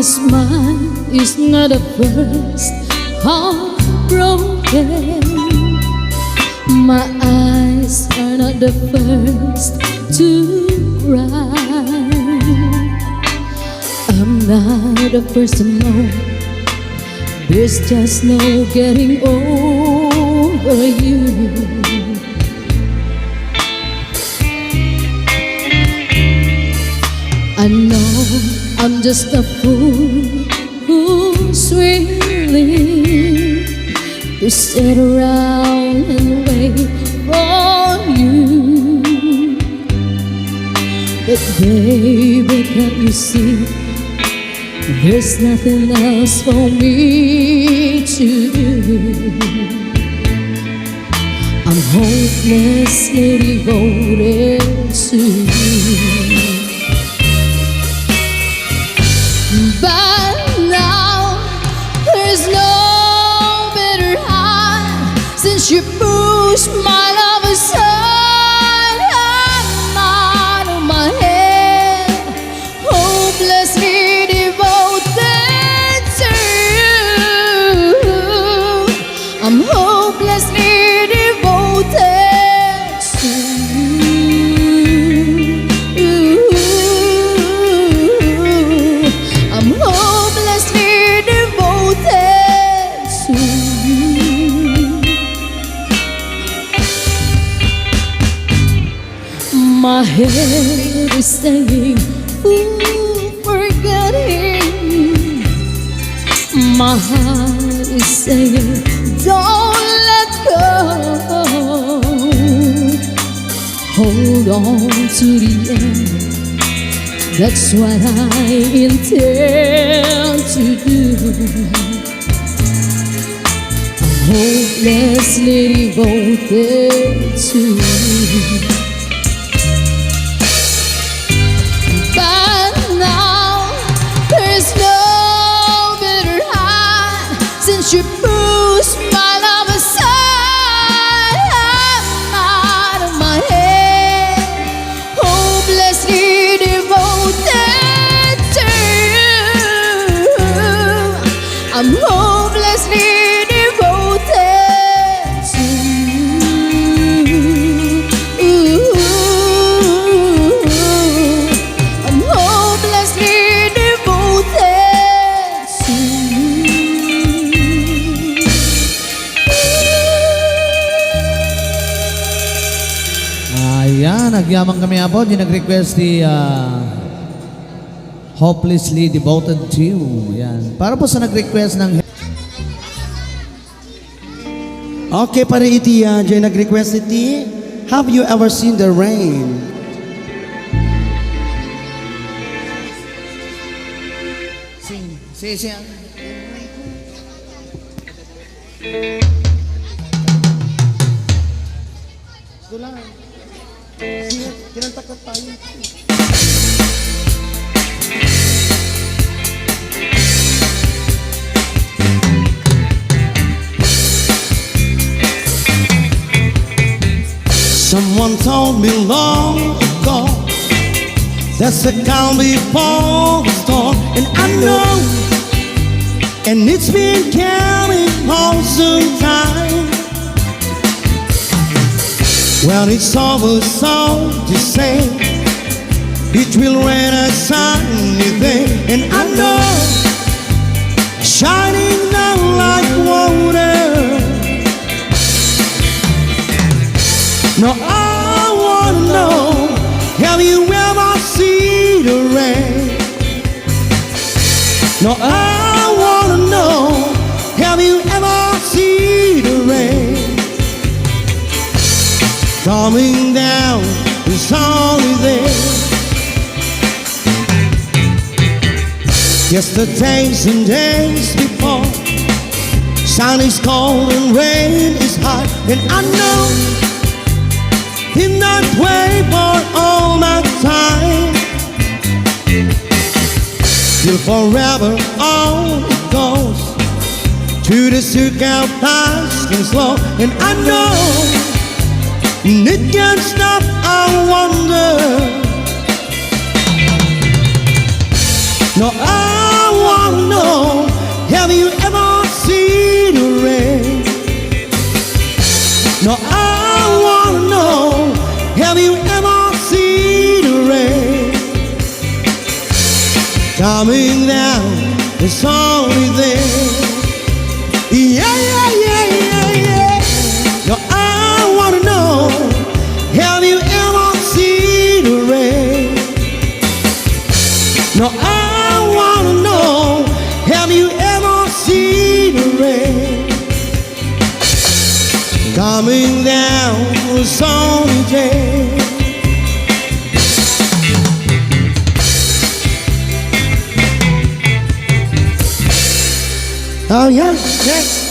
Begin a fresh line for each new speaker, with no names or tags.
mine is not the first heartbroken. My eyes are not the first to cry. I'm not the first to know there's just no getting over you. I know I'm just a fool who's willing to sit around and wait for you. But baby, can't you see there's nothing else for me to do? I'm hopelessly devoted to you. But now there's no better time since you pushed my love aside. I'm out of my head, hopelessly devoted to you. I'm hopelessly devoted to you. I'm hopelessly devoted to you. My head is saying, ooh, forgetting. My heart is saying, don't let go. Hold on to the end. That's what I intend to do. I'm hopelessly devoted to you. But now there's no better time since you pushed my love aside. I'm out of my head, hopelessly devoted to you. I'm hopelessly devoted to you. I'm hopelessly devoted to you.
Ayan, nagyamang kami po. Di nag-request ni Hopelessly Devoted to You. Yan. Para po sa nag-request ng...
Okay, para iti, dyan nag-request iti, have you ever seen the rain?
Sing. Sing.
Ito lang. Kinantakot tayo. Someone told me long ago there's a calm before the storm, and I know, and it's been coming for some time. Well, it's almost so to say it will rain a sunny day, and I know, shining down like water. No, I wanna know, have you ever seen the rain? No, I wanna know, have you ever seen the rain? Coming down, it's only there. Yesterdays and days before, sun is cold and rain is hot, and I know in that way for all my time, till forever on it goes, to the circle fast and slow, and I know it can't stop. I wonder, no, I coming down the sunny day. Yeah, yeah, yeah, yeah, yeah. Now I wanna know, have you ever seen the rain? Now I wanna know, have you ever seen the rain? Coming down the sunny day. Oh yeah, yeah.